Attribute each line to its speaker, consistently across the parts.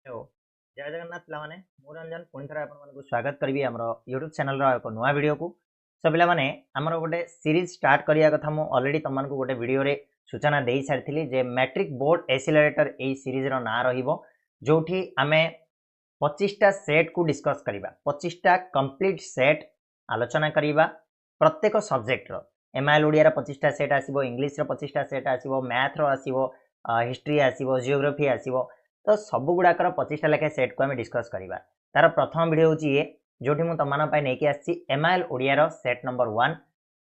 Speaker 1: Hello जय जगन्नाथ पिलाने मु रंजन पुणी थे आपको स्वागत करी आम यूट्यूब चैनल एक नुआ वीडियो को सो पे आमर गोटे सीरीज स्टार्ट करिया कथा मु ऑलरेडी तुम को गोटे वीडियो रे सूचना दे सारी जे मैट्रिक बोर्ड एसिलरेटर ए सीरीज रो ना रहिबो जोठी आमे 25टा सेट को डिस्कस करिबा 25टा कंप्लीट सेट आलोचना करिबा प्रत्येक सब्जेक्ट रो एमआईएल ओडिया रो 25टा सेट आसीबो इंग्लिश रो 25टा सेट आसीबो मैथ रो आसीबो हिस्ट्री आसीबो जियोग्राफी आसीबो तो सब गुड़ाकर 25टा लेखे सेट को आम डिस्कस करवा तार प्रथम वीडियो हूँ ये जो तुम नहीं आसी एमआईएल ओडिया सेट नंबर 1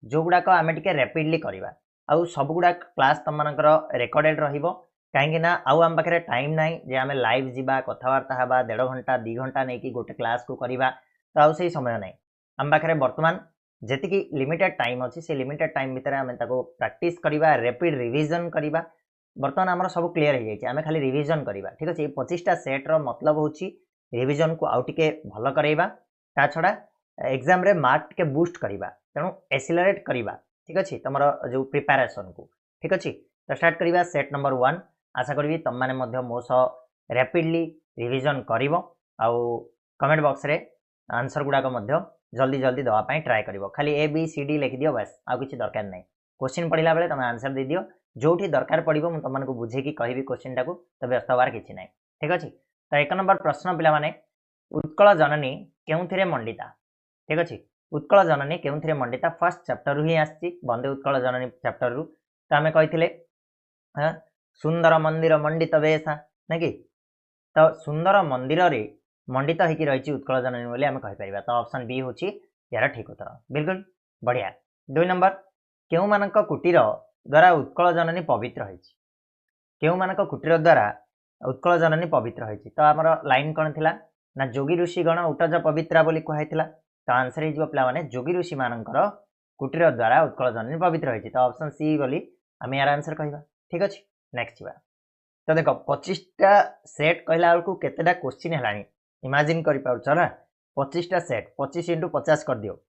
Speaker 1: जो गुड़ाक आम टे रैपिडली करवा आउ सब गुड़ा क्लास तुम रेकर्डेड रही आउ आम पाखे टाइम ना जे आम लाइव जावा कथबार्ता हाँ 1.5 घंटा 2 घंटा नहीं गोटे क्लास को करवा तो आउ से समय ना आम पाखे बर्तमान जी लिमिटेड टाइम अच्छी से लिमिटेड टाइम भितर आम प्रैक्टिस करवा रैपिड रिविजन करवा बर्तमान आमर सब क्लीयर हो जाए आम खाली रिविजन करवा ठीक अच्छे 25टा सेट्र मतलब हूँ रिविजन को आउ टे भल करवा ता छड़ा एग्जाम रे मार्क टे बूस्ट करवा तेणु एसिलरेट करवा ठीक अच्छे तुम जो प्रिपेरेसन को ठीक अच्छे तो स्टार्ट करवा सेट नंबर 1 आशा करी तुम मैंने मो सह रैपिडली रिविजन कर कमेंट बॉक्स रे आंसर गुड़ाक जल्दी जल्दी दवापाई ट्राए कर खाली ए बी सी डी लिखि दियो बस आउ किसी दरकार नहीं क्वेश्चन पढ़ला बेले तुम आंसर दे दियो जोठी दरकार पड़ो मुझे तुमको बुझेकी कहि क्वेश्चन टाक तो व्यस्त हबार किसी ना ठीक अच्छे तो 1 नंबर प्रश्न पिला माने उत्कल जननी के मंडिता ठीक अच्छे उत्कल जननी के मंडिता फर्स्ट चैप्टर रु ही आसी बंदे उत्कल जननी चैप्टर रु तो आम कही सुंदर मंदिर मंडित बेसा ना कि तो सुंदर मंदिर रे मंडित होकर रही उत्कल जननी बोली आम कहीपर तो ऑप्शन बी हूँ यार ठीक उत्तर बिल्कुल बढ़िया 2 नंबर क्यों मानक कुटीर द्वारा उत्कल जननी पवित्र होती क्यों मानक कुटीर द्वारा उत्कल जननी पवित्र होती तो आमर लाइन कौन थी ना जोगी ऋषिगण उटज पवित्रा बोली कहुई तो आंसर हो पे जोगी ऋषि मानकर कुटीर द्वारा उत्कल जननी पवित्र होती तो ऑप्शन सी बोली आम यार आंसर कहवा ठीक अच्छे नेक्स्ट जा तो देख 25टा सेट कहला बेलू केतेटा क्वेश्चन है इमेजिन कर 25टा सेट 25 × 50 कर दियो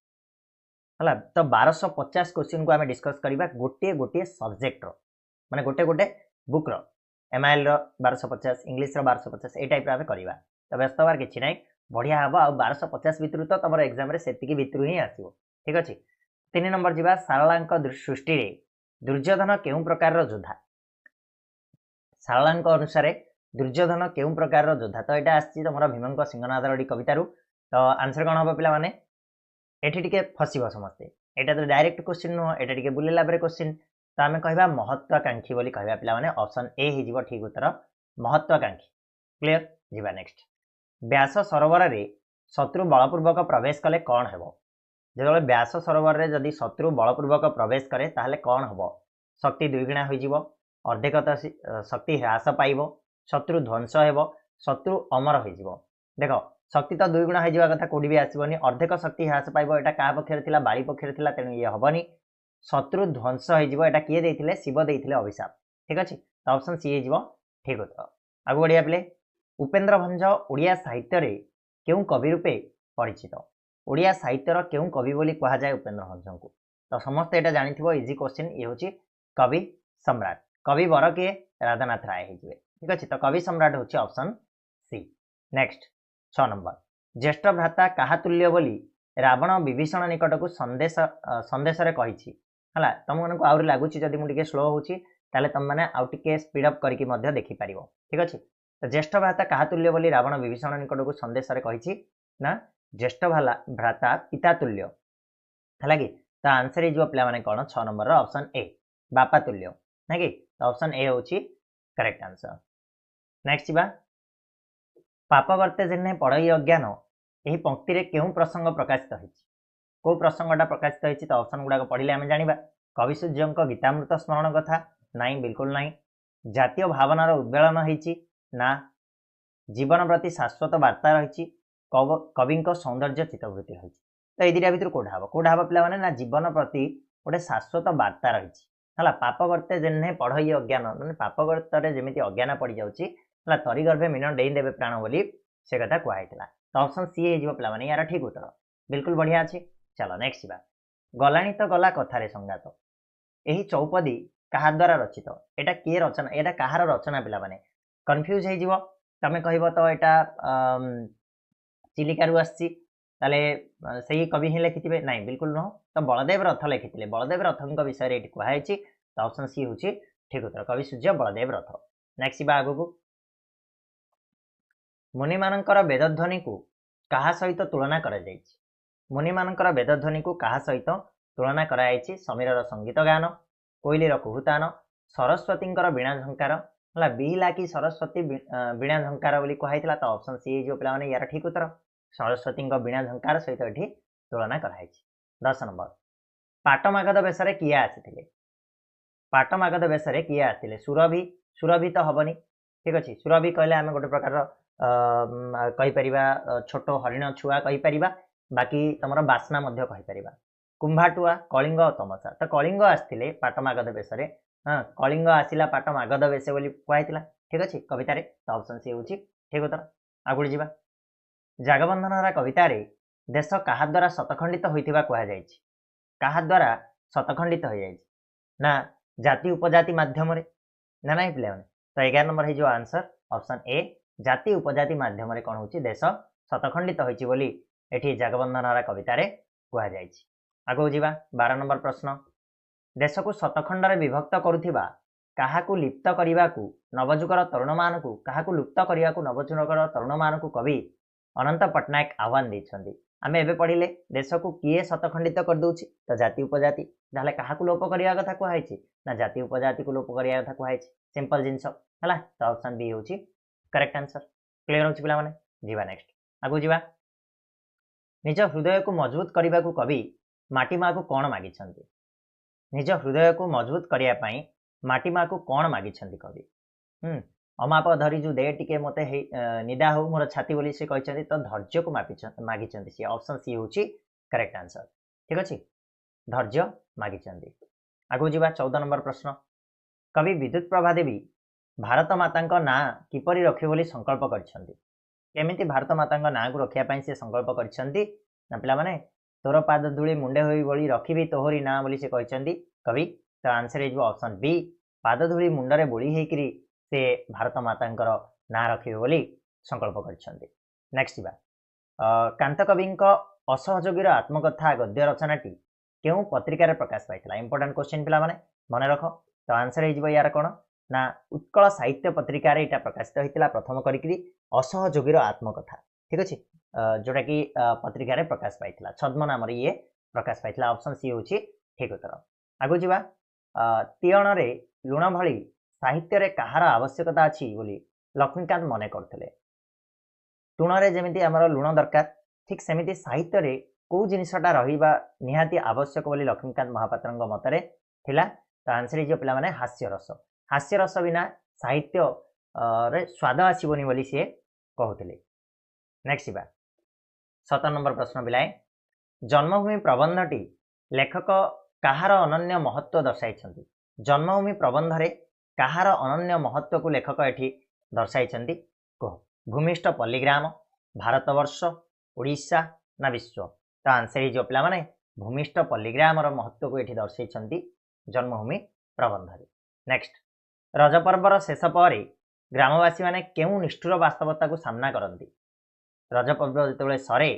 Speaker 1: है तो 1250 क्वेश्चन को आम डिस्कस करवा गोटे गोटे सब्जेक्ट माने गोटे गोटे बुक एमआईएल 1250 इंग्लिश 1250 ये टाइप आम करवा तो व्यस्त हबार किसी ना बढ़िया हम आ 1250 भितर तो तुम एग्जाम से भितर ही आसो ठीक अच्छे 3 नंबर जा सारला सृष्टि दुर्योधन केउं प्रकार योद्धा सारला अनुसार दुर्योधन केउं प्रकार योद्धा तो यहाँ आसी तुम भीम सिंहनाथ रेड्डी कवितारू तो आंसर कौन हम पे एठी टिके फसब समस्ते यहाँ तो डायरेक्ट क्वेश्चन नुह यहाँ टे बुलेला क्वेश्चन तो आम कह महत्वाकांक्षी बोली कहवा पे ऑप्शन ए हो ठीक उत्तर महत्वाकांक्षी क्लीयर जीवा नेक्स्ट व्यास सरोवर रे शत्रु बलपूर्वक प्रवेश कले कौन हेबो जो व्यास सरोवर रे जदि शत्रु बलपूर्वक प्रवेश करे ताहले कौन हेबो शक्ति द्विगुणा हो अर्धेक शक्ति ह्रास पाइब शत्रु ध्वंस हेबो शत्रु अमर हो देख शक्ति तो 2 गुणा हो कथा कौटी भी आसबनी अर्धेक शक्ति ह्रास पाइब यहाँ क्या पक्षर बाली पक्षर तेणु ये हेनी शत्रु ध्वंस हो किए देते शिव देते अभिशाप ठीक अच्छे तो ऑप्शन सी हो ठीक उत्तर आगे बढ़िया पे उपेन्द्र भंज ओडिया साहित्य रे क्यों कवि रूपे परिचित ओडिया साहित्यर क्यों कवि बोली कहा जाए उपेन्द्र भंज को तो समस्त यहाँ जानी इजी क्वेश्चन ये हूँ कवि सम्राट कवि वर किए राधानाथ राय हो ठीक अच्छे तो कवि सम्राट हूँ ऑप्शन सी नेक्स्ट 6 नंबर ज्येष्ठ भ्राता क्या तुल्य बोली रावण विभीषण निकट को संदेश संदेश कही है तुमको आहरी लगुच जब मुझे स्लो होती तुम मैंने आउ टे स्पीडअप करके देखिपर ठीक अच्छे तो ज्येष्ठ भ्राता क्या तुल्य बोली रावण विभीषण निकट को संदेश कही ना ज्येष्ठ भ्राता पिता तुल्य है कि तो आंसर हो पे कौन 6 नंबर ऑप्शन ए बापा तुल्य ना कि तो ऑप्शन ए हूँ करेक्ट आंसर नेक्स्ट जा पाप करते जिन्हें पढ़ई अज्ञान यही पंक्ति रे क्यों प्रसंग प्रकाशित होती कौ प्रसंगटा प्रकाशित होती तो ऑप्शन गुड़ाक पढ़ले आम जाना कवि सूर्य गीतामृत स्मरण कथा नाई बिल्कुल नाई जातीय भावनार उद्वेलन होती ना जीवन प्रति शाश्वत वार्ता रही कवि सौंदर्य चित्तवृत्ति रही तो ये 2टा भितर कौटा हम पे ना जीवन प्रति गोटे शाश्वत वार्ता रही है पाप करते जिन्हें पढ़ई अज्ञान मैंने पाप करते जमी अज्ञान पड़ जाऊँगी तरी गर्भे मीन डेदेवे प्राण बोली से कथा कहुई तो ऑप्शन सी हो पे यार ठीक उत्तर बिल्कुल बढ़िया अच्छे चलो नेक्स्ट जा गलानी तो गला कथार संगात यही चौपदी क्या द्वारा रचित यहाँ किए रचना यहाँ कहार रचना पे कन्फ्यूज हो तमें कहब तो यहाँ चिलिका आसी से कवि ही लिखि ना बिल्कुल नुह तो बलदेव रथ लिखि बलदेव रथ विषय ये कहुई तो ऑप्शन सी हूँ ठीक उत्तर कवि सूर्य बलदेव रथ। नेक्स्ट आग को मुनि मानकर वेदध्वनि को कहा सहित तुलना कर मुनि मानकर वेदध्वनि को कहा सहित तुलना कराई समीर संगीत गान कोइलीर कुहुतान सरस्वती वीणा झंकार है बिहिला कि सरस्वती वीणा झंकार बोली कहुई तो ऑप्शन सी जो पे यार ठीक उत्तर सरस्वती वीणा झंकार सहित ये तुलना कराई। 10 नंबर पाटमागध बेश किए आसी पाटमागध बेश किए आते सुरभि सुरभि तो हेनी ठीक अच्छे सुरभि कहले आम गोटे प्रकार कहीपर छोट हरिण छुआ कहीपर बाकी तुम बास्ना कहीपर कुंभाटुआ कलिंग तमसा तो कलिंग आसते पाटमागध बेश हाँ कलिंग आसला पाटमागध बेश कहुई ठीक अच्छे कवितार तो ऑप्शन सी हूँ ठीक उत्तर आगे जा जगबंधन कवितार देश क्या द्वारा शतखंडित होता कहुई क्या द्वारा शतखंडित हो जाए ना जाति उपजाति मध्यम ना ना पे तो 11 नंबर हो आंसर ऑप्शन ए जाति उपजाति मध्यम कौन हो देश शतखंडित होती ये जगबंधन कवितार कहुई। आगो जा 12 नंबर प्रश्न देश को शतखंड विभक्त करुवा क्या लिप्त करने को नवजुगर तरुण मान क्या लुप्त करने को नवजुगर तरुण मान कवि अनंत पट्टनायक आह्वान देते आम एवं पढ़ले देश को किए शतखंडित कर दूची तो जाति उपजाति क्या लोप करने कथा कहुई ना जाति उपजाति को लोप करने कथा कहुई सिंपल जिनस है तो ऑप्शन बी हूँ करेक्ट आंसर क्लियर हो पे जीवा नेक्स्ट आगु जा निज हृदय को मजबूत करने को कवि माटी माँ को कौन मागी निज हृदय को मजबूत करने माटी माँ को कौन मागी कवि अमाप धरी जो दे टिके मत निदा हो मोर छाती बोली से कहते तो धैर्य को मागी सी ऑप्शन सी हूँ करेक्ट आंसर ठीक अच्छे धैर्य मागी। आगु जा 14 नंबर प्रश्न कवि विद्युत प्रभा देवी भारत माता ना किपरि रखे बोली संकल्प करमि भारत माता ना को रखापी से संकल्प कर पे तोर पाद धूली मुंडे होई रखी तोहरी ना बोली से कहते कवि तो आंसर हो ऑप्शन बी पाद धूली मुंडरे बोली होकरी से भारत माता ना रखे बोली संकल्प कर। नेक्स्ट जा कांत कवि असहयोगी आत्मकथा गद्य रचनाटी क्यों पत्रिकार प्रकाश पाई इंपोर्टाट क्वेश्चन पे मन रख तो आंसर हो यार कौन ना उत्कल साहित्य पत्रिकार यहाँ प्रकाशित होता प्रथम करी असहयोगी आत्मकथा ठीक अच्छे जोटा कि पत्रिकार प्रकाश पाई छद्म नाम ये प्रकाश पाई ऑप्शन सी हूँ ठीक उत्तर। आगु जा तीयण लुण भली साहित्य कहार आवश्यकता अच्छी बोली लक्ष्मीकांत मन करते तुणरे जमी आमर लुण दरकार ठीक सेमती साहित्य कौ जिनसा रहा निहाती आवश्यक बोली लक्ष्मीकांत महापात्र मतरे थिला तो आंसर जो पे हास्य रस बिना साहित्य रे स्वाद आसबनी बोली सी कहते। नेक्स्ट जा 17 नंबर प्रश्न बिलाए जन्मभूमि प्रबंधटी लेखक कहार अनन्य महत्व दर्शाई जन्मभूमि प्रबंध रे कहार अनन्य महत्व को लेखक ये दर्शाई कह भूमिष्ठ पल्लीग्राम भारतवर्ष ओडिशा ना विश्व तो आंसर जो पे भूमिष्ठ पल्लीग्राम महत्व को ये दर्शाई जन्मभूमि प्रबंध। नेक्स्ट रजपर्वर शेष पर ग्रामवासी मैंने क्यों निष्ठुर वास्तवता को सामना करती रजपर्व जो सरे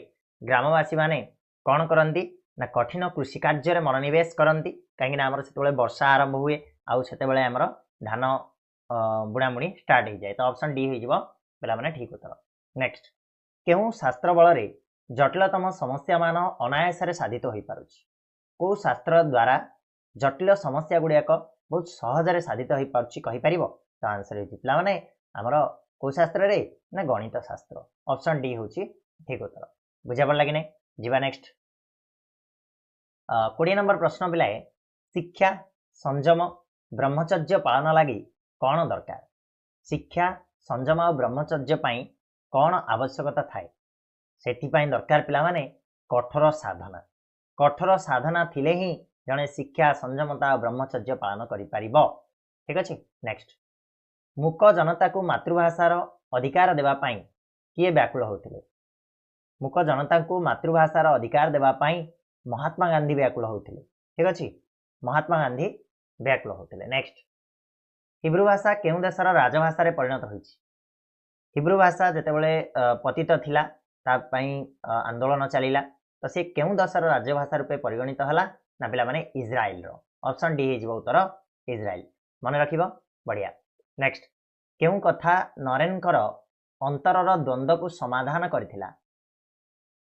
Speaker 1: ग्रामवासी मैंने कौन करती ना कठिन कृषि कार्य मनोनिवेश करती कहीं आमर से वर्षा आरंभ हुए आते आमर धान बुणाबुणी स्टार्ट हो जाए तो ऑप्शन डी हो पे ठीक उत्तर। नेक्स्ट क्यों शास्त्र बल जटिलतम समस्या मान अनायास साधित हो पार कौ शास्त्र द्वारा जटिल समस्या गुड़ाक बहुत सहजरे साधित हो पार तो आंसर हो पे आमर कौ शास्त्र रे ना गणित शास्त्र ऑप्शन डी हूँ ठीक उत्तर बुझा पड़ा कि नहीं जीवा नेक्स्ट 20 नंबर प्रश्न बिलाए शिक्षा संयम ब्रह्मचर्य पालन लगी कौन दरकार शिक्षा संयम और ब्रह्मचर्य कौन आवश्यकता थाए से दरकार पे कठोर साधना थिले ही जड़े शिक्षा संयमता और ब्रह्मचर्य पालन कर ठीक अच्छे। नेक्स्ट मूक जनता को मातृभाषार अधिकार देवाई किए व्याकुल होते मूक जनता को मातृभाषार अधिकार देवाई महात्मा गांधी व्याकुल होते ठीक अच्छे महात्मा गांधी व्याकुल होते। नेक्स्ट हिब्रू भाषा केउं देशर राजभाषा परिणत होती हिब्रू भाषा जितेबाला पतित थिला ता पई आंदोलन चलीला तो सी केउं देशर राज्यभाषा रूपे परिगणित हला ना पिला माने इज्राइल रो ऑप्शन डी हे उत्तर इज्राइल मन रखिबो बढ़िया। नेक्स्ट केउं कथा नरेनकर अंतरर द्वंद्व को समाधान करथिला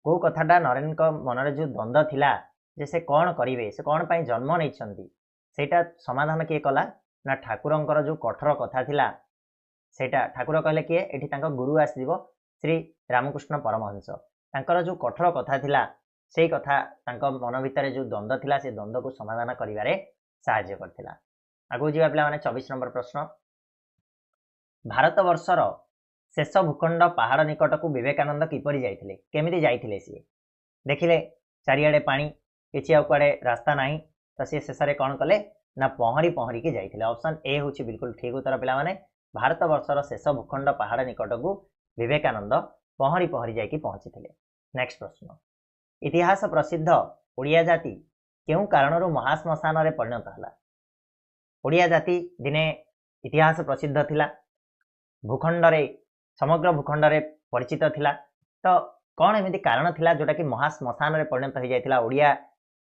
Speaker 1: को कथाटा नरेन मनरे जो द्वंद्व थिला जे से कौन करिवे से कौन पाई जन्म नहीं सेटा समाधान किए कला ना ठाकुरंकर जो कठोर कथा थिला सेटा ठाकुर कहले किए एठी तांको गुरु आसीबो श्री रामकृष्ण परमहंस तांकर जो कठोर कथा थिला सेई कथा तांको मन भितरे जो द्वंद्व थिला से द्वंद्व को समाधान करिवारे सहाय्य करथिला। आगु जीवा पिला माने 24 नंबर प्रश्न भारत वर्षर शेष भूखंड पहाड़ निकट को विवेकानंद किपरि जाइथिले केमिति जाइथिले सी देखिले चारिआडे पानी किछि आ कुआडे रास्ता नाही तो सी शेष रे कोन कले ना पहरी पहरी के जाइथिले ऑप्शन ए होछि बिल्कुल ठीक उत्तर पिला माने भारत वर्षर शेष भूखंड पहाड़ निकट को विवेकानंद पहरी पहरी जाइकी पहुंचीथिले। नेक्स्ट प्रश्न इतिहास प्रसिद्ध ओडिया जाति केउ कारणरू महाश्मशान रे परिणत हला ओडिया जाति दिने इतिहास प्रसिद्ध थिला भूखंड रे समग्र भूखंड रे परिचित थिला तो कौन एमती कारण थिला जोटा कि महाश्मशान रे परिणत हो जाइथिला ओडिया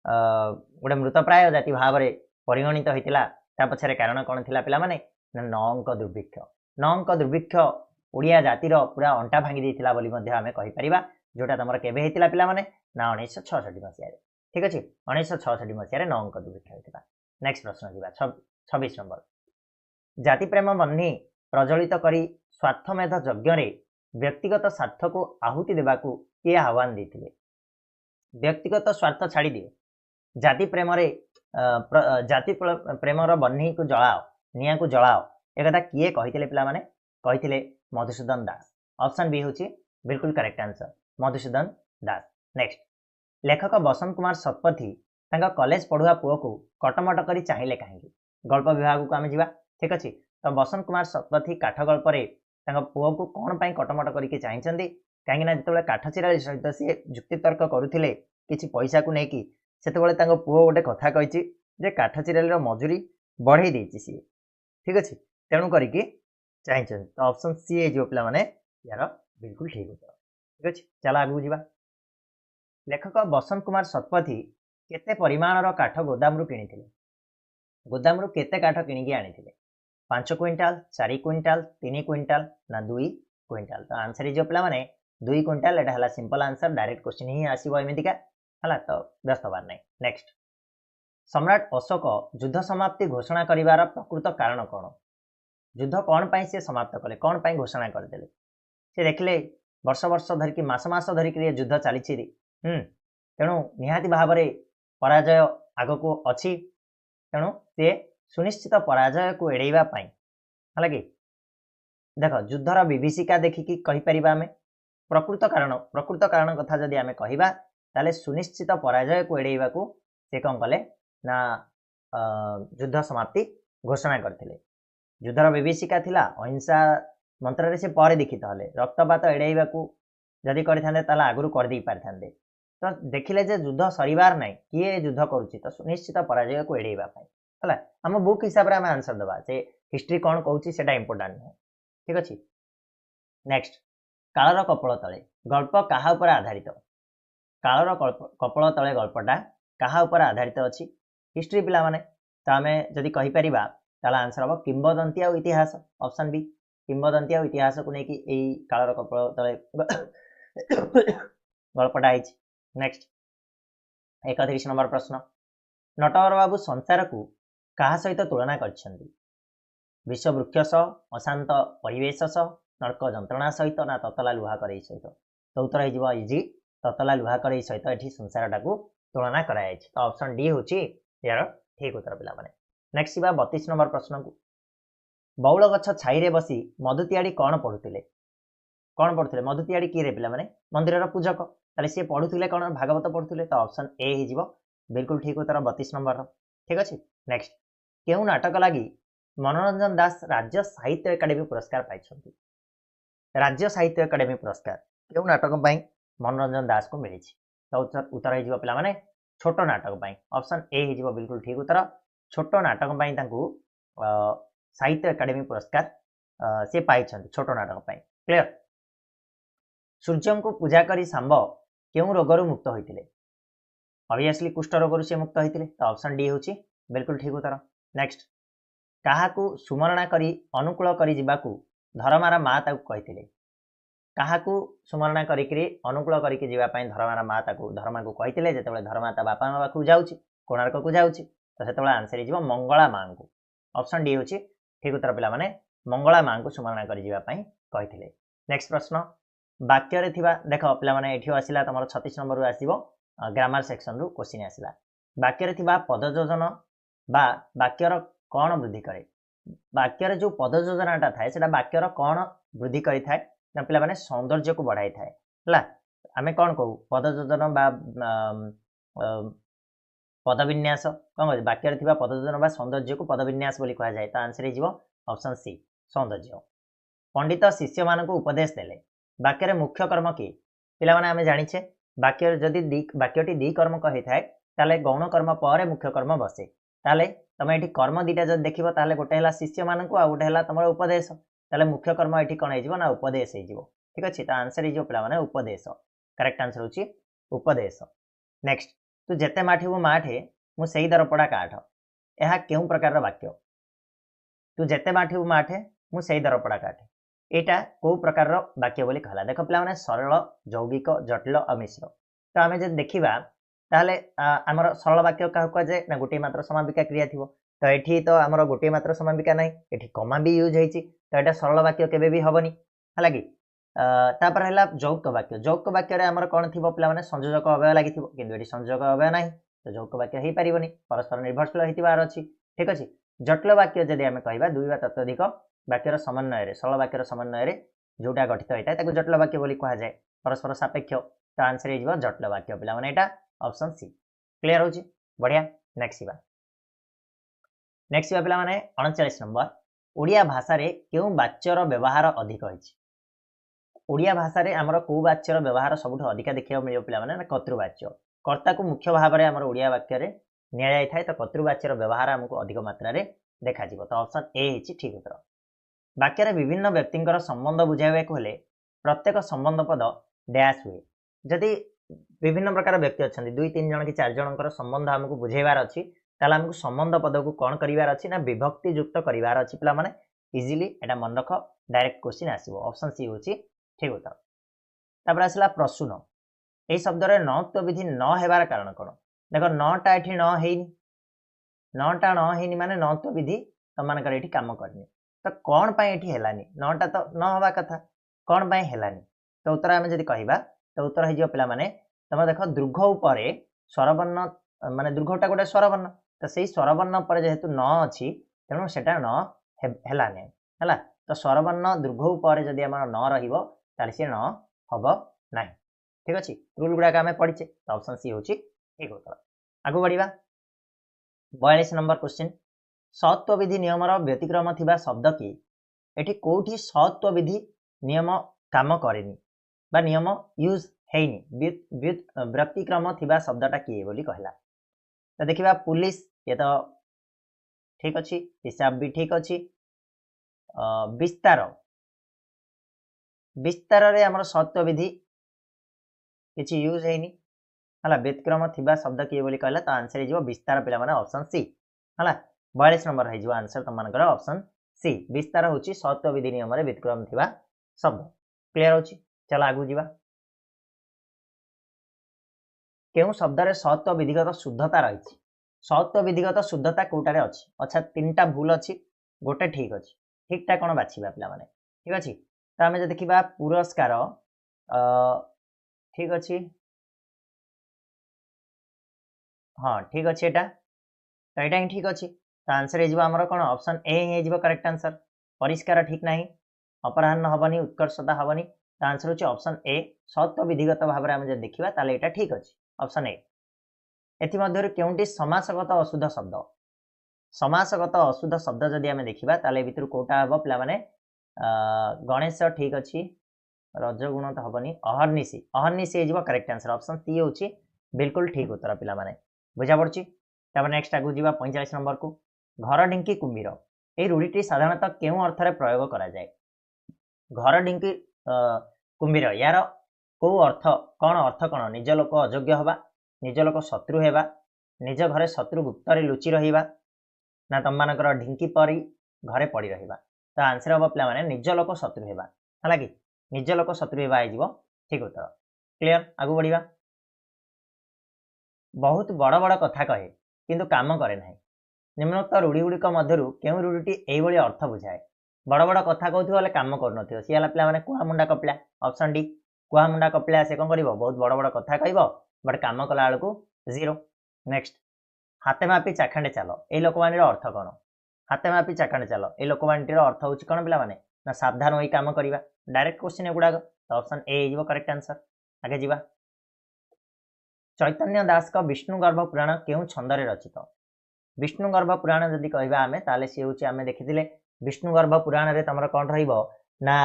Speaker 1: गोटे मृतप्राय जाति भाव रे परिगणित होइतिला ता पछरे कारण कोन थिला पिला माने नौंक दुर्भिक्ष ओडिया जातिर पूरा अंटा भांगी देइथिला बोली मध्ये हमें कहि परिबा जोटा तमर केबे हेतिला पिला माने ना 1966 मसिया रे ठीक अछि 1966 मसिया रे नौंक दुर्भिक्ष होइतिला। नेक्स्ट प्रश्न जीवा 26 नंबर जाति प्रेम बन्ही प्रज्वलित करी स्वार्थमेध यज्ञ रे व्यक्तिगत स्वार्थ को आहुति देबाकू किए आह्वान देथिले व्यक्तिगत स्वार्थ छाड़ी दिए जाति प्रेम रे जाति प्रेम रो बन्ही को जलाओ निया को जलाओ एक कथा किए कहिथिले पिला माने कहिथिले मधुसूदन दास ऑप्शन बी होची बिल्कुल करेक्ट आंसर मधुसूदन दास। नेक्स्ट लेखक बसंत कुमार सतपथी तांका कॉलेज पढ़ुआ पुओ को कटमट करी चाहिले काहेकि गल्प विभाग को आमे जिबा ठीक अछि तो बसंत कुमार सतपथी काठ गल्प रे तांका पुओ को कोन पई कटमट करी के चाहिचंदी काहेकि ना जतबे काठ चिराली सहित से जुक्ति तर्क करूथिले किछि पैसा को नेकी सेतबेले तांका पुओ गोटे कथा कहिछि जे काठ चिराली रो मजूरी बढ़ाई देछि सी ठीक अछि तेणु करी के चाहिचंदी तो ऑप्शन सी ए जो पिला माने यार बिल्कुल ठीक उत्तर ठीक अछि। चला आगु जिबा लेखक बसंत कुमार सतपथी केते परिमाण रो काठ गोदाम रु किनिथिले गोदाम रु केते काठ किनिकी आनिथिले 5 क्विंटाल 4 क्विंटाल 3 क्विंटाल ना 2 क्विंटाल तो आंसर जो पिला माने 2 क्विंटाल एटा हला सिंपल आंसर डायरेक्ट क्वेश्चन ही आसीबो एमितिका हला तो व्यस्त हबार नै। नेक्स्ट सम्राट अशोक युद्ध समाप्ति घोषणा करिवार प्रकृत कारण कोन युद्ध कोन पई से समाप्त कले कोन पई घोषणा कर देले से देखले वर्ष वर्ष धर की मास मास धर की युद्ध चली छि तेणु निहाती भाव रे पराजय आग को अछि तेणु से सुनिश्चित पराजय को एड़ेइबा पई हला कि देखो युद्धर विभीषिका देखिकी कहि परिबा हमें प्रकृत कारण कथा जदि आमे कहिबा ताले सुनिश्चित पराजय को एड़ेइबा को से कोन कले ना युद्ध समाप्ति घोषणा करथिले युद्धर विभीषिका थिला अहिंसा मंत्र रे से परे देखित हले रक्तपात एड़ेइबा को जदि करिथांदे ताला आगुरु कर दी पारथांदे तो देखिले जे युद्ध सरीबार नै किए युद्ध करूची तो सुनिश्चित पराजय को एड़ेइबा पई हला हम बुक हिसाब रे हम आंसर दबा जे हिस्ट्री कोन कहूची सेटा इंपोर्टेंट है ठीक अछि। नेक्स्ट कालर कपल तळे गल्प काहा ऊपर आधारित कालर कपल तळे गल्पटा काहा ऊपर आधारित अछि हिस्ट्री पिला माने तो आमे जदि कहि परिबा ताला आंसर हो किंबदंती आ इतिहास ऑप्शन बी किंबदंती आ इतिहास को नेकी एई कालर कपल तळे गल्पटा आइछि। नेक्स्ट 31 नंबर प्रश्न नटवर बाबू संसार को कहा सहित तुलना करछन्ती विश्व वृक्ष सह अशांत परिवेश सह नर्क जंत्रणा सहित ना ततला लुहा करई सहित तो उत्तर हो इजी ततला लुहा करई सहित एठी संसारटा को तुलना कराई तो ऑप्शन डी होची यार ठीक उत्तर पिला माने। नेक्स्ट बा 32 नंबर प्रश्न को बौल गछ छाई रे बसी मधुतियाड़ी कौन पढ़ुथिले मधुतियाड़ी की रे पिला माने मंदिर पूजक ताले से पढ़ुथिले कौन भागवत पढ़ुथिले तो ऑप्शन ए ही जीवो बिल्कुल ठीक उत्तर 32 नंबर ठीक अछि। नेक्स्ट केउ नाटक लागि मनोरंजन दास राज्य साहित्य एकाडेमी पुरस्कार पाइछन्ती राज्य साहित्य एकाडेमी पुरस्कार केउ नाटक पई मनोरंजन दास को मिली तो उत्तर ही जीवो पिला माने छोटो नाटक पई ऑप्शन ए ही जीवो बिल्कुल ठीक उत्तर छोटो नाटक पई तांकू साहित्य एकाडेमी पुरस्कार से पाइछन्ती छोटो नाटक पई क्लियर सूर्य को पूजा करी सांब केउ रोगर मुक्त होइतिले ऑब्वियसली कुष्ठ रोगर से मुक्त होइतिले तो ऑप्शन डी होची बिल्कुल ठीक उत्तर। नेक्स्ट काहाकू सुमरणा करी अनुकूल करी जिबाकू धर्मार माँ ताकू कहितिले काहाकू सुमरणा करिकरी अनुकूल करिकि जिबा पई धर्मार माँ ताकू धर्मा को कहितिले जेतेबेले धर्मा ता बापा माँ पाखु जाउची कोणार्क को जाउची तो सेतेबेले आंसर हिजिबो मंगला माँ को ऑप्शन डी होची ठीक उत्तर पिला माने मंगला माँ को सुमरणा करि जिबा पई कहितिले। नेक्स्ट प्रश्न वाक्य रे थिबा देखो पिला माने एठियो आसिला तमरो 36 नंबर रु आसीबो ग्रामर सेक्शन रु क्वेश्चन आसिला वाक्य रे थिबा पद योजन बा वाक्यर कोन वृद्धि करे वाक्य रे जो पद योजनाटा थाए सेटा वाक्यर कोन वृद्धि करि थाए ना पिला माने सौंदर्य को बढ़ाई थाए हला आमे कोन कहू पद योजन बा पद विन्यास कोन कहू वाक्य रे थिबा पद योजन बा सौंदर्य को पद विन्यास बोली कहा जाय तो आंसर हिजिबो ऑप्शन सी सौंदर्य। पंडित शिष्य मानक उपदेश देले वाक्य रे मुख्य कर्म की पिला माने आमे जानिछे वाक्य जदि वाक्यटी दी कर्म कहि थाए ताले गौण कर्म पर मुख्य कर्म बसे ताले तमे एठी कर्म दीटा जद देखिबो ताले गोटे हला शिष्य मानक आ गोटे हला तमरो उपदेश ताले मुख्य कर्म एठी कोन हेजिबो ना उपदेश हेजिबो ठीक अछि त आंसर हिजिबो पिला माने उपदेश करेक्ट आंसर होची उपदेश। नेक्स्ट तू जेते माठिबो माठे मु सेही दरपडा काठ एहा केउ प्रकार रो वाक्य तू जेते माठिबो माठे मु सेही दरपडा काठ एटा को प्रकार रो वाक्य बोली कहला देखो पिला माने सरल यौगिक जटिल अमिश्र तो आमे जे देखिबा ताले हमर सरल वाक्य का कह जाय ना गोटे मात्र समापिका क्रिया थिबो तो एठी तो हमर गोटे मात्र समापिका नै एठी कमा भी यूज हेछि तो एटा सरल वाक्य केबे भी हबनी हला कि तापर हला यौगिक वाक्य रे हमर कोन थिबो पिला माने संयोजक अवयव लागि थिबो किंतु एठी संयोजक अवयव नै तो यौगिक वाक्य हेइ परिबनी परस्पर निर्भरशील हेतिबार अछि ठीक अछि। जटिल वाक्य जदि आमे कहबा दुई बा ततोधिक वाक्यर समन्वय रे सरल वाक्यर समन्वय रे जोटा गठित होइता ताको जटिल वाक्य बोली कहा जाय परस्पर सापेक्ष तो आंसर हेजिबो जटिल वाक्य पिला माने एटा ऑप्शन सी क्लियर होची बढ़िया। नेक्स्ट पिला माने 39 नंबर ओडिया भाषा रे केउ वाक्यर व्यवहार अधिक होइछि ओडिया भाषा रे हमर को वाक्यर व्यवहार सबुठ अधिक देखियो मिलियो पिला माने कर्तृवाच्य कर्ता को मुख्य भाव रे हमर ओडिया वाक्य रे निया जाय थाय तो कर्तृवाच्यर व्यवहार हमको अधिक मात्रा रे देखा जिवो तो ऑप्शन ए हेछि ठीक उत्तर। वाक्य रे विभिन्न व्यक्तिंकर संबंध बुझाइबाक होले प्रत्येक संबंध पद डैश हुए जदि विभिन्न प्रकार व्यक्ति अच्छा दुई तीन जन कि चार जनकर संबंध हमको बुझेबार अच्छी ताला हमको संबंध पद को कौन करिवार अच्छी ना विभक्ति युक्त करिवार अच्छी पिला माने इजीली एटा मन रख डायरेक्ट क्वेश्चन आसीबो ऑप्शन सी होची ठीक उत्तर। तापर आसला प्रसून एई शब्द रे नत्व विधि न हेबार कारण कोन देखो नटा एठी न हेइनी नटा न हेइनी माने नत्व विधि तमान कर एठी काम करनी तो कौन पाए एठी हेलानी नटा तो न हवा कथा कौन पाए हेलानी तो उत्तर आमे जदि कहिबा तो उत्तर हे जियो पिला माने तमे देखो दीर्घ उपरे स्वरवर्ण माने दीर्घटा गोटे स्वरवर्ण तो सेही स्वरवर्ण पर जेहेतु न अछि तेनु सेटा न हेलानी हला तो स्वरवर्ण दीर्घ उपरे जदि हमर न रहिबो ताले से न हबो नाही ठीक अछि रूल गुडा का हमें पढिचे तो ऑप्शन सी होची ठीक उत्तर। आगु बढ़िबा 42 नंबर क्वेश्चन सत्व विधि नियमर व्यतिक्रम थिबा शब्द की एठी कोठी सत्व विधि नियम काम करेनी बा नियम यूज हेइनी व्यतिक्रम थिबा शब्दटा की बोली कहला तो देखिबा पुलिस ये तो ठीक अछि हिसाब भी ठीक अछि विस्तार विस्तार रे हमर सत्व विधि किछि यूज हेइनी हला व्यतिक्रम थिबा शब्द की बोली कहला तो आंसर हिजो विस्तार पिला माने ऑप्शन सी हला 42 नंबर हिजो आंसर त मानकर ऑप्शन सी विस्तार होची सत्व विधि नियम रे व्यतिक्रम थिबा शब्द क्लियर होची। चला आगु जीवा केउ शब्द रे सत्व विधिगत शुद्धता रहिछि सत्व विधिगत शुद्धता कोटारे अछि अच्छा तीनटा भूल अछि गोटे ठीक अछि ठीकटा कोन बाछिबा पिला माने ठीक अछि त हमें जे देखिबा पुरस्कार ठीक अछि हाँ ठीक अच्छे एटा तो एटा ही ठीक अच्छे तो आंसर हो आमर कौन ऑप्शन ए ही हो करेक्ट आंसर परिष्कार ठीक ना अपराह्न हेनी उत्कर्षता हेनी तो आंसर हो ऑप्शन ए सत्व विधिगत भाव में आम देखा ताले एटा ठीक अच्छे ऑप्शन ए एमध्य केउंटी समासगत अशुद्ध शब्द जदि आम देखा ताले भितर कोटा हम पिला माने गणेश ठीक अच्छी रजगुण तो हेनी अहर्निशी हो करेक्ट आंसर ऑप्शन सी हूँ बिल्कुल ठीक उत्तर पिला माने बुझा पड़ी। नेक्स्ट आगु जीवा 45 नंबर को घर ढिंकी कुंभीर ये रूढ़ी साधारणतः केउ अर्थ रे प्रयोग करा जाए घर ढिंकी कुंभीर यार को अर्थ कौन निज लोक अयोग्य हवा निज लोक शत्रु हेबा निज घरे शत्रु गुप्त लुचि रहिबा ना तुम मानकर ढिंकी परी घरे पड़ी रहिबा। तो आंसर हम पे मैंने निज लोक शत्रु हेबा है कि निज लोक शत्रु हेबा हो ठीक उत्तर। क्लियर आगु बढ़िया। बहुत बड़ बड़ कथा कहे किंतु काम करे ना। निम्नोक्त रूढ़ी गुड़िक मध्य केउं रूढ़ीटी यही अर्थ बुझाए बड़ बड़ कथा कहते काम कर सी है पे मैंने कुआ कपिला ऑप्शन डी कुआ मुंडा कपिला से कौन कर बहुत बड़ बड़ कथा कह बट काम कला बेलू जीरो। नेक्स्ट हाथे मापी चाखंडे चाल ये लोकवाणी अर्थ कौन हाथे मापी चाखंडे चाल ये लोकवाणी अर्थ हूँ कौन पे मैंने ना सावधान हो काम करवा डायरेक्ट क्वेश्चन एगुड़ाक तो ऑप्शन ए हो करेक्ट आंसर। आगे जावा चैतन्य दास का विष्णुगर्भ पुराण केउं छंदरे रचित विष्णुगर्भ पुराण जदि कहबा आमे ताले सी होची आमे देखिथिले विष्णुगर्भ पुराण रे तमरा कोन रहिबो ना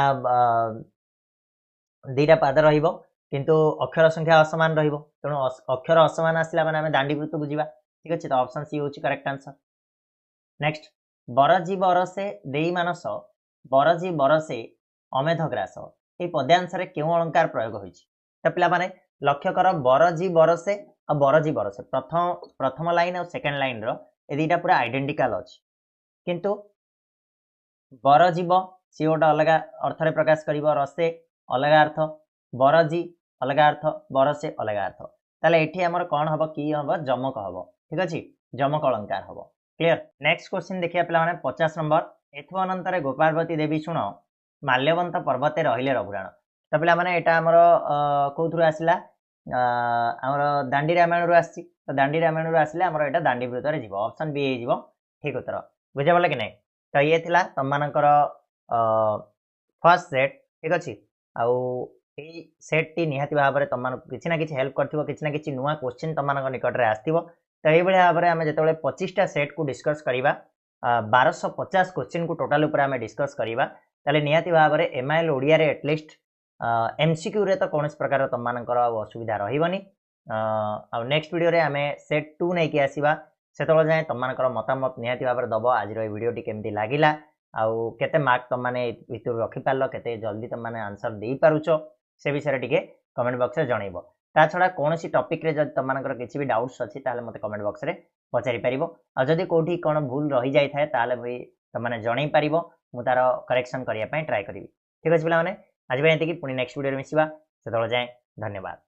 Speaker 1: दीटा पाद रहिबो किंतु अक्षर संख्या असमान रहिबो तेणु अक्षर असमान आसिला माने आमे दांडीवृत्त बुझिबा ठीक अछि। तो ऑप्शन सी होची करेक्ट आंसर। नेक्स्ट बरजी बरसे देई मानस बरजी बरसे अमेध ग्रास ए पद्यांश रे केउं अलंकार प्रयोग होईची त पिला माने लक्ष्य कर बरजी बरसे और बरजी बरसे प्रथम लाइन और सेकंड लाइन रो ए दीटा पूरा आइडेंटिकल अछि किंतु बरजीव सी गोटे अलग अर्थ रे प्रकाश करिवो रसे अलग अर्थ बरजी अलग अर्थ बरसे अलग अर्थ ताले एठी हमर कोन हबो की हबो जमक हबो ठीक अछि जमक अलंकार हबो। क्लियर। नेक्स्ट क्वेश्चन देखिया पिला माने 50 नंबर एथु अनंतरे गोपालवती देवी सुन माल्यवंत पर्वते रहिले रघुराण तो पिला माने एटा हमर कोथुर आसिला आमर दांडी रामायण रो आसी तो दांडी रामायण रो आसिले हमर एटा दांडी वृत्त रे जीवो ऑप्शन बी हे जीवो ठीक उत्तर बुझा पड़ला कि नहीं। तो ये थिला तम मानकर फर्स्ट सेट ठीक अछि आउ ए सेट टी निहाती भाव में तुम मान किसी ना किसी हेल्प करथिबो किसी ना किसी नुआ क्वेश्चन तुम मान निकट रे आस्थिबो। तो ये भाव में आम जो 25टा सेट को डिस्कस करवा 1250 क्वेश्चन को टोटाल ऊपर आम डिस्कस करवा ताले निहाती भाव में एमआईएल ओडिया रे एटलिस्ट एमसीक्यू रे तो कौन प्रकार तुम मानकर असुविधा रहिबनी। नेक्स्ट वीडियो रे आम सेट 2 नहीं कि आसीबा सेतबेले जाए तुम मानकर मतामत निहाती भाव में दब आज वीडियोटी केमती लागिला आउ केते मार्क तुम माने भितर रखि पारलो केते जल्दी तुम माने आंसर देई पारुचो से विषय टिके कमेंट बॉक्स रे जणैबो। ता छडा कोनोसी टॉपिक रे जदि तुम मानकर किछि भी डाउट्स अछि ताले मते कमेंट बॉक्स रे पचारि परिबो आ जदि कोठी कोन भूल रहि जाय थाए ताले भी तुम माने जणै परिबो मु तार करेक्शन करिया पई ट्राई करिवि ठीक अछि पिला माने आज पई एतिकी पुनी नेक्स्ट वीडियो रे मिसिबा सेतबेले जाए धन्यवाद।